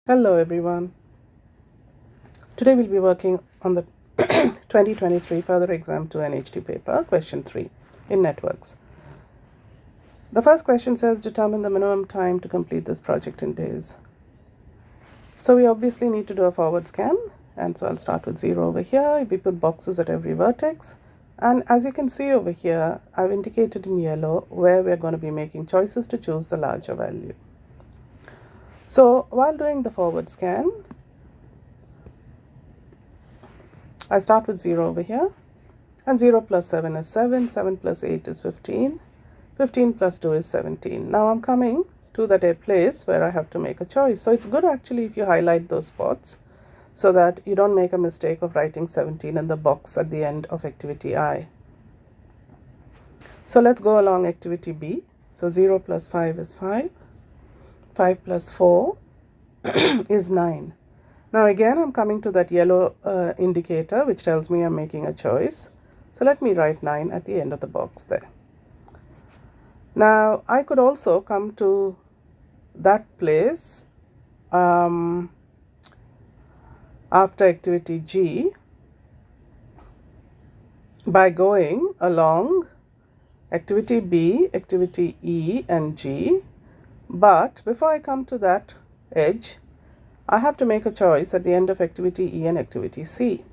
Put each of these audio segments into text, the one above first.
Hello everyone. Today we'll be working on the 2023 further exam 2 NHT paper, question 3 in networks. The first question says determine the minimum time to complete this project in days. So we obviously need to do a forward scan, and so I'll start with 0 over here. We put boxes at every vertex, and as you can see over here, I've indicated in yellow where we're going to be making choices to choose the larger value. So while doing the forward scan, I start with 0 over here, and 0 plus 7 is 7, 7 plus 8 is 15, 15 plus 2 is 17. Now I'm coming to that place where I have to make a choice. So it's good actually if you highlight those spots so that you don't make a mistake of writing 17 in the box at the end of activity I. So let's go along activity B. So 0 plus 5 is 5, 5 plus 4 is 9. Now again, I'm coming to that yellow indicator which tells me I'm making a choice. So let me write 9 at the end of the box there. Now I could also come to that place after activity G by going along activity B, activity E and G. But before I come to that edge, I have to make a choice at the end of activity E and activity C.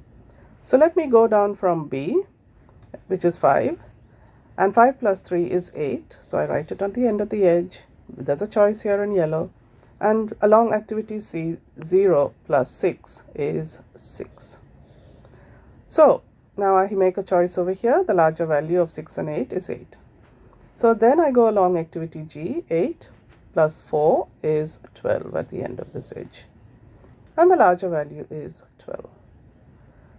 So let me go down from B, which is 5, and 5 plus 3 is 8. So I write it on the end of the edge. There's a choice here in yellow. And along activity C, 0 plus 6 is 6. So now I make a choice over here. The larger value of 6 and 8 is 8. So then I go along activity G, 8 plus 4 is 12 at the end of this edge. And the larger value is 12.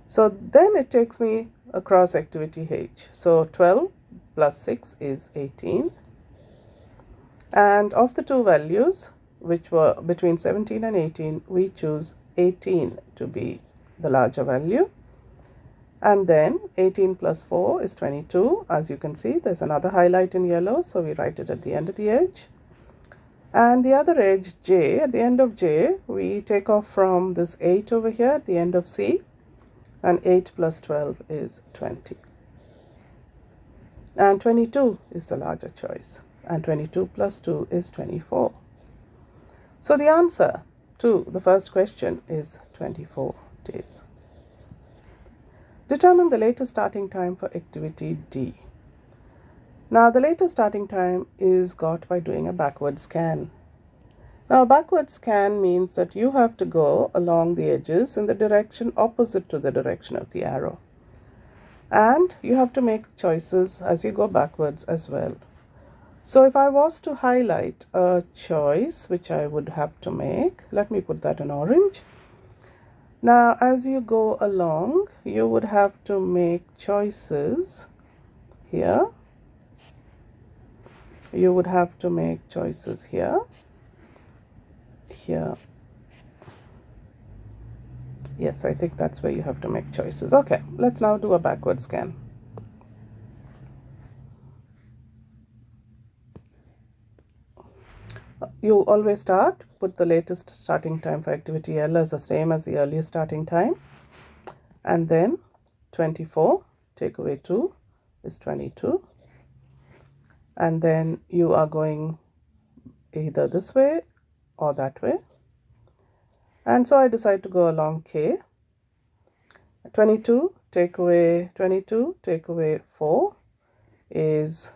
So then it takes me across activity H. So 12 plus 6 is 18. And of the two values, which were between 17 and 18, we choose 18 to be the larger value. And then 18 plus 4 is 22. As you can see, there's another highlight in yellow, so we write it at the end of the edge. And the other edge, J, at the end of J, we take off from this 8 over here at the end of C, and 8 plus 12 is 20. And 22 is the larger choice, and 22 plus 2 is 24. So the answer to the first question is 24 days. Determine the latest starting time for activity D. Now the latest starting time is got by doing a backward scan. Now a backward scan means that you have to go along the edges in the direction opposite to the direction of the arrow. And you have to make choices as you go backwards as well. So if I was to highlight a choice which I would have to make, let me put that in orange. Now as you go along, you would have to make choices here. You would have to make choices here, here. Yes, I think that's where you have to make choices. Okay, let's now do a backward scan. You always start, put the latest starting time for activity L as the same as the earliest starting time. And then 24, take away 2 is 22. And then you are going either this way or that way. And so I decide to go along K. 22 take away 22 take away 4 is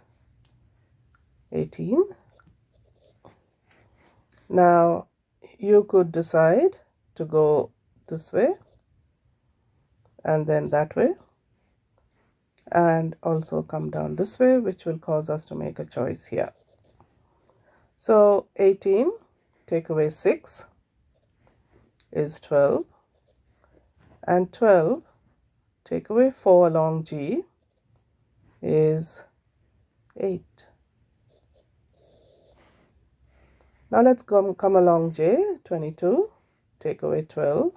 18. Now you could decide to go this way and then that way, and also come down this way, which will cause us to make a choice here. So 18 take away 6 is 12, and 12 take away 4 along G is 8. Now let's come along J. 22 take away 12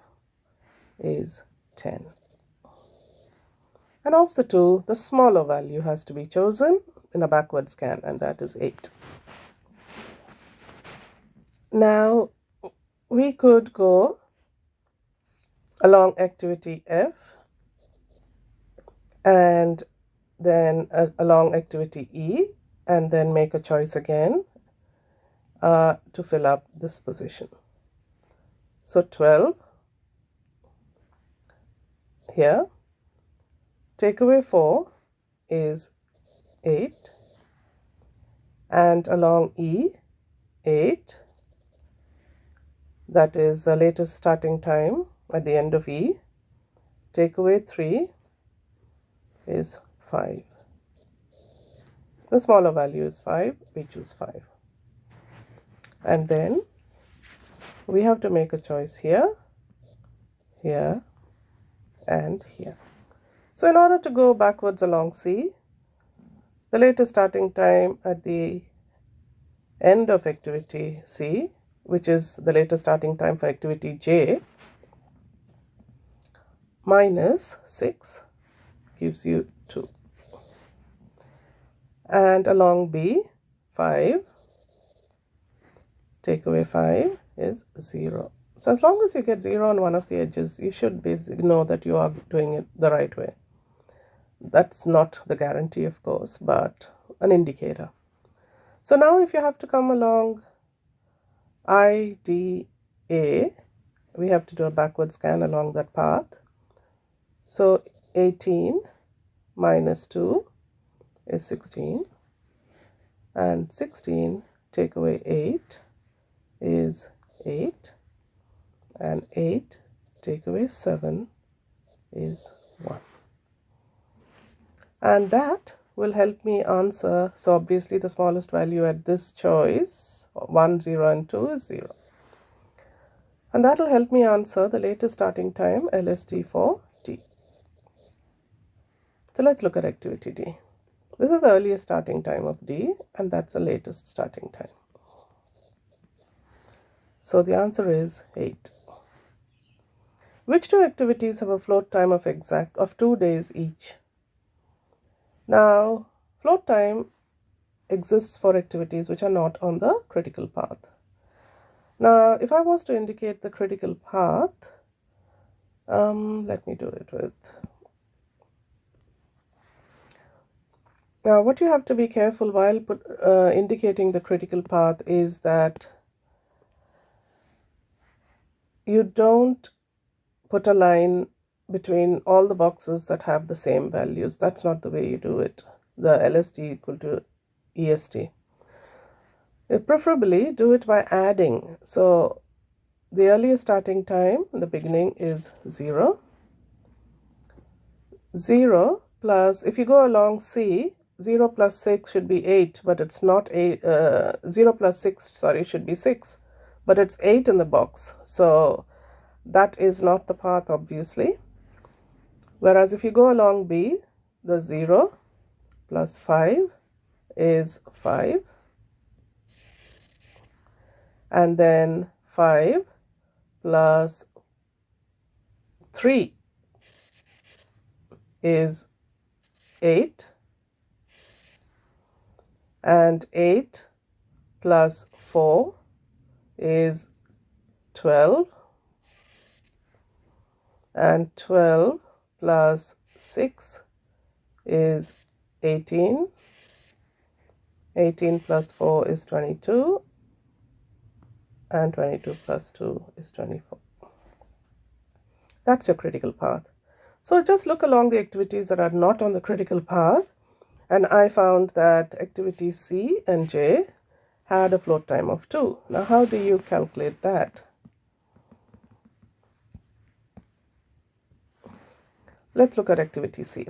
is 10. And of the two, the smaller value has to be chosen in a backward scan, and that is 8. Now we could go along activity F and then along activity E, and then make a choice again to fill up this position. So 12 here, take away 4 is 8, and along E, 8, that is the latest starting time at the end of E, take away 3 is 5. The smaller value is 5, we choose 5. And then we have to make a choice here, here, and here. So in order to go backwards along C, the latest starting time at the end of activity C, which is the latest starting time for activity J, minus 6 gives you 2. And along B, 5, take away 5 is 0. So as long as you get 0 on one of the edges, you should know that you are doing it the right way. That's not the guarantee, of course, but an indicator. So now if you have to come along IDA, we have to do a backward scan along that path. So 18 minus 2 is 16, and 16 take away 8 is 8, and 8 take away 7 is 1. And that will help me answer, so obviously the smallest value at this choice, 1, 0 and 2 is 0. And that will help me answer the latest starting time LST for T. So let's look at activity D. This is the earliest starting time of D, and that's the latest starting time. So the answer is 8. Which two activities have a float time of 2 days each? Now, float time exists for activities which are not on the critical path. Now, if I was to indicate the critical path, let me do it with... Now, what you have to be careful while indicating the critical path is that you don't put a line between all the boxes that have the same values. That's not the way you do it. The LST equal to EST. Preferably do it by adding. So the earliest starting time in the beginning is 0. 0 plus, if you go along C, 0 plus 6 should be 8, but it's not 8. 0 plus 6, sorry, should be 6, but it's 8 in the box. So that is not the path, obviously. Whereas if you go along B, the 0 plus 5 is 5. And then 5 plus 3 is 8. And 8 plus 4 is 12. And 12 plus 6 is 18. 18 plus 4 is 22. And 22 plus 2 is 24. That's your critical path. So just look along the activities that are not on the critical path, and I found that activities C and J had a float time of 2. Now, how do you calculate that? Let's look at activity C.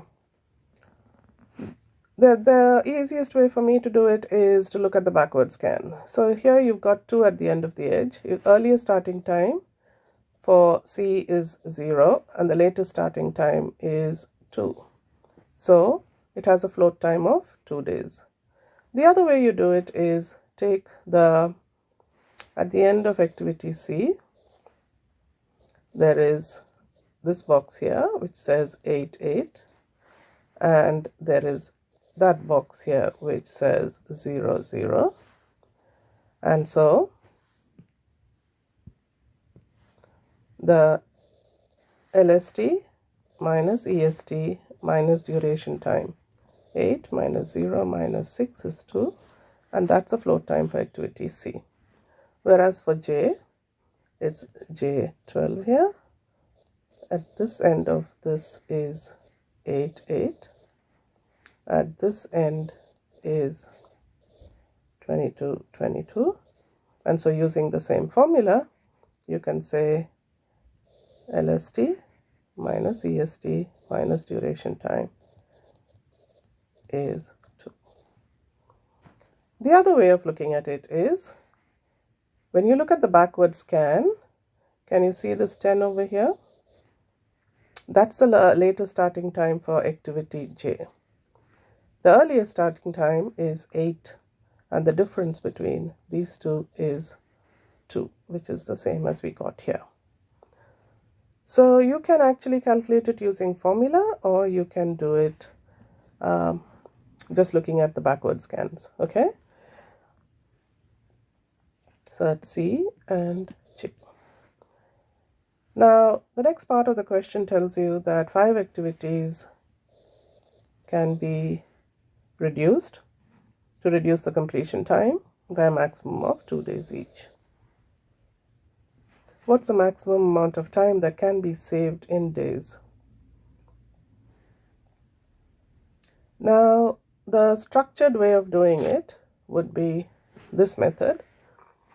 The easiest way for me to do it is to look at the backward scan. So here you've got 2 at the end of the edge. Your earliest starting time for C is 0, and the latest starting time is 2. So it has a float time of 2 days. The other way you do it is take at the end of activity C, there is this box here which says 8, 8, and there is that box here which says 0, 0, and so the LST minus EST minus duration time. 8 minus 0 minus 6 is 2, and that's a float time for activity C. Whereas for J, it's J12 here. At this end of this is 8, 8. At this end is 22, 22. And so using the same formula, you can say LST minus EST minus duration time is 2. The other way of looking at it is, when you look at the backward scan, can you see this 10 over here? That's the latest starting time for activity J. The earliest starting time is 8, and the difference between these two is 2, which is the same as we got here. So you can actually calculate it using formula, or you can do it just looking at the backward scans, okay? So that's C and J. Now, the next part of the question tells you that 5 activities can be reduced to reduce the completion time by a maximum of 2 days each. What's the maximum amount of time that can be saved in days? Now, the structured way of doing it would be this method,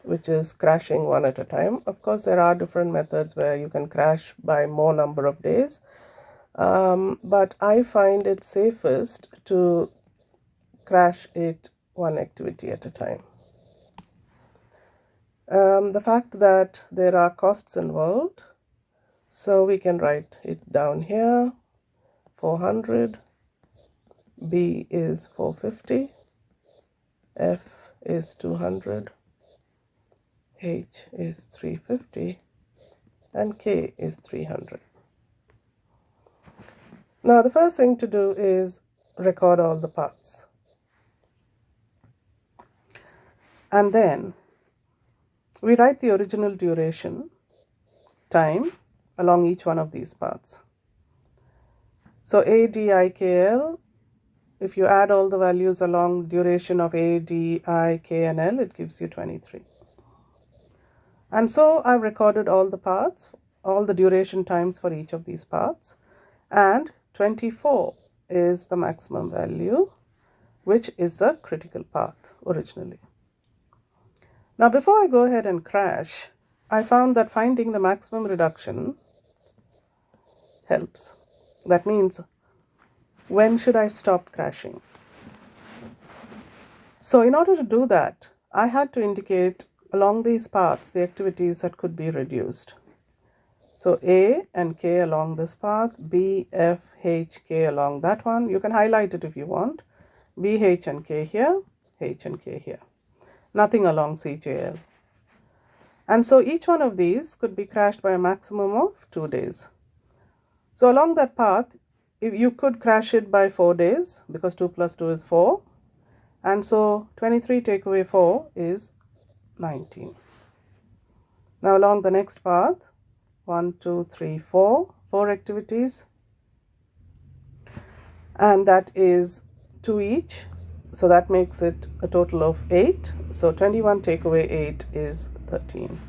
which is crashing one at a time. Of course, there are different methods where you can crash by more number of days, but I find it safest to crash it one activity at a time. The fact that there are costs involved, so we can write it down here. 400, B is 450, F is 200, H is 350, and K is 300. Now the first thing to do is record all the paths. And then we write the original duration time along each one of these paths. So A, D, I, K, L, if you add all the values along the duration of A, D, I, K, and L, it gives you 23. And so I've recorded all the paths, all the duration times for each of these paths, and 24 is the maximum value, which is the critical path originally. Now, before I go ahead and crash, I found that finding the maximum reduction helps. That means, when should I stop crashing? So in order to do that, I had to indicate along these paths the activities that could be reduced. So A and K along this path, B, F, H, K along that one. You can highlight it if you want. B, H, and K here, H and K here. Nothing along C, J, L. And so each one of these could be crashed by a maximum of 2 days. So along that path, if you could crash it by 4 days, because 2 plus 2 is 4. And so 23 take away 4 is 19. Now along the next path, 1, 2, 3, 4, 4 activities. And that is 2 each. So that makes it a total of 8. So 21 take away 8 is 13.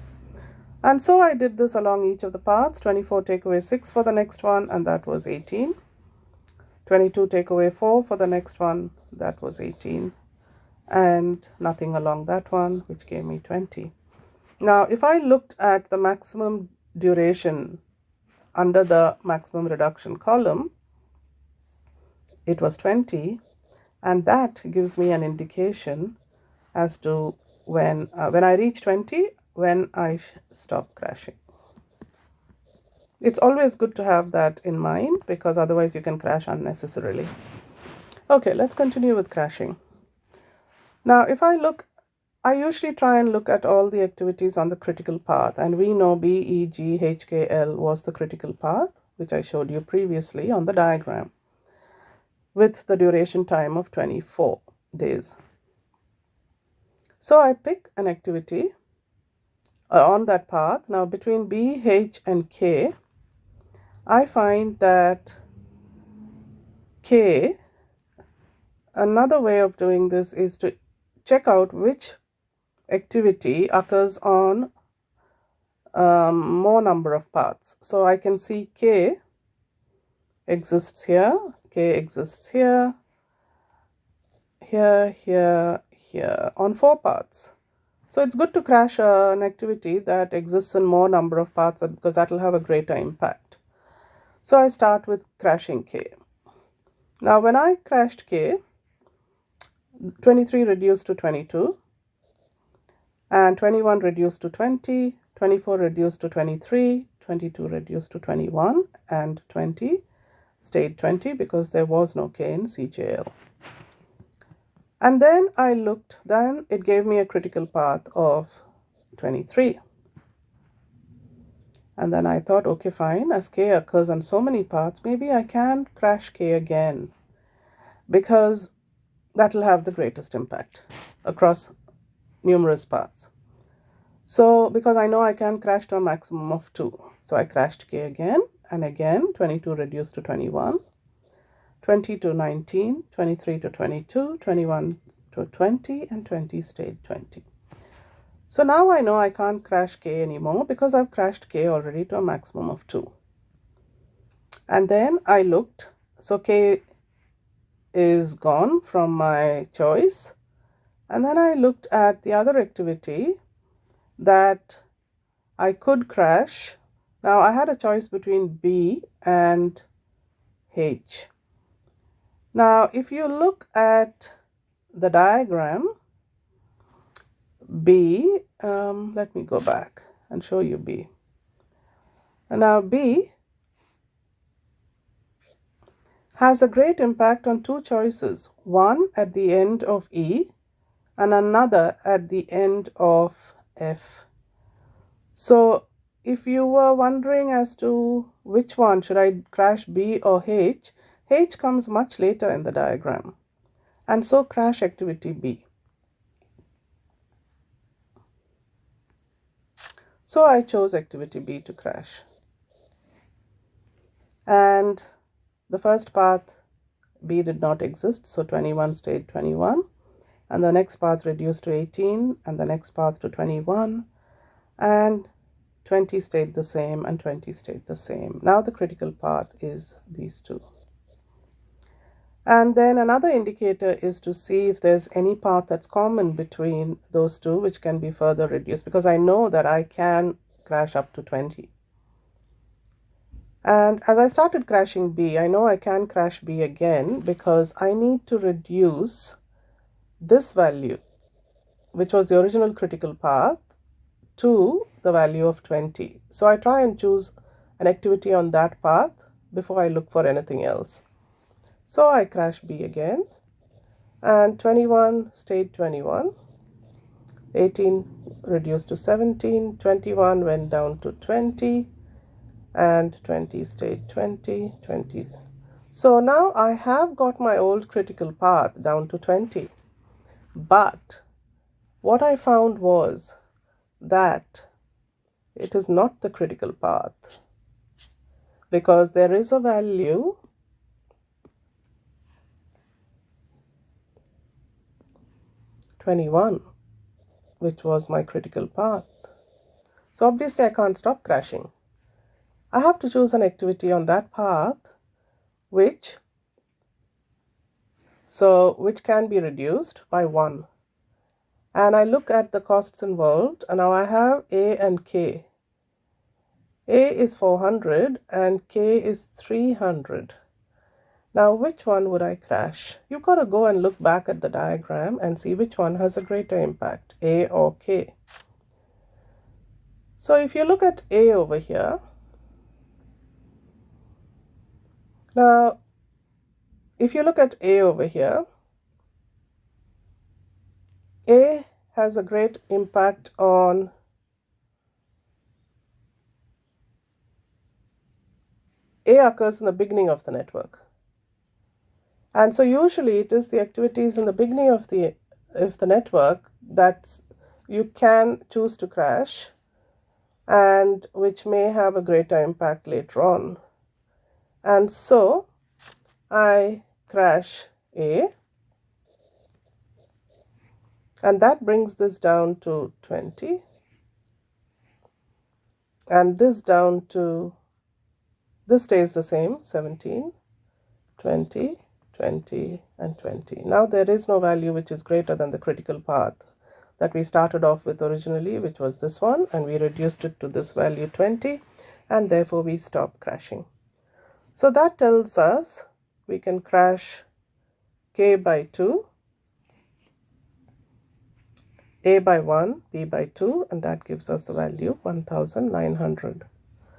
And so I did this along each of the paths. 24 take away 6 for the next one, and that was 18. 22 take away 4 for the next one, that was 18. And nothing along that one, which gave me 20. Now, if I looked at the maximum duration under the maximum reduction column, it was 20. And that gives me an indication as to when I reach 20, when I stop crashing. It's always good to have that in mind, because otherwise you can crash unnecessarily. Okay, let's continue with crashing. Now, if I usually try and look at all the activities on the critical path, and we know B, E, G, H, K, L was the critical path, which I showed you previously on the diagram, with the duration time of 24 days. So I pick an activity on that path. Now between B, H and K, I find that K, another way of doing this is to check out which activity occurs on more number of paths. So I can see K exists here, K exists here, here, here, here, on 4 paths. So it's good to crash an activity that exists in more number of paths because that will have a greater impact. So I start with crashing K. Now when I crashed K, 23 reduced to 22, and 21 reduced to 20, 24 reduced to 23, 22 reduced to 21, and 20 stayed 20 because there was no K in CJL. And then I looked, then it gave me a critical path of 23. And then I thought, okay, fine, as K occurs on so many paths, maybe I can crash K again because that will have the greatest impact across numerous paths. So because I know I can crash to a maximum of 2. So I crashed K again and again, 22 reduced to 21, 20 to 19, 23 to 22, 21 to 20, and 20 stayed 20. So now I know I can't crash K anymore because I've crashed K already to a maximum of 2. And then I looked, so K is gone from my choice. And then I looked at the other activity that I could crash. Now I had a choice between B and H. Now if you look at the diagram, B, let me go back and show you B. And now B has a great impact on 2 choices, one at the end of E and another at the end of F. So if you were wondering as to which one, should I crash B or H, H comes much later in the diagram, and so crash activity B. So I chose activity B to crash. And the first path B did not exist, so 21 stayed 21. And the next path reduced to 18, and the next path to 21. And 20 stayed the same, and 20 stayed the same. Now the critical path is these 2. And then another indicator is to see if there's any path that's common between those 2, which can be further reduced, because I know that I can crash up to 20. And as I started crashing B, I know I can crash B again because I need to reduce this value, which was the original critical path, to the value of 20. So I try and choose an activity on that path before I look for anything else. So I crash B again, and 21 stayed 21, 18 reduced to 17, 21 went down to 20, and 20 stayed 20, 20. So now I have got my old critical path down to 20. But what I found was that it is not the critical path, because there is a value (21), which was my critical path. So obviously I can't stop crashing. I have to choose an activity on that path which can be reduced by 1. And I look at the costs involved, and now I have A and K. A is 400 and K is 300. Now which one would I crash? You've got to go and look back at the diagram and see which one has a greater impact, A or K. So if you look at A over here, now if you look at A over here, A has a great impact on A occurs in the beginning of the network. And so usually it is the activities in the beginning of the network that you can choose to crash, and which may have a greater impact later on. And so I crash A, and that brings this down to 20, and this down to, this stays the same, 17, 20, 20, and 20. Now there is no value which is greater than the critical path that we started off with originally, which was this one, and we reduced it to this value 20, and therefore we stop crashing. So that tells us we can crash K by 2, A by 1, B by 2, and that gives us the value 1900.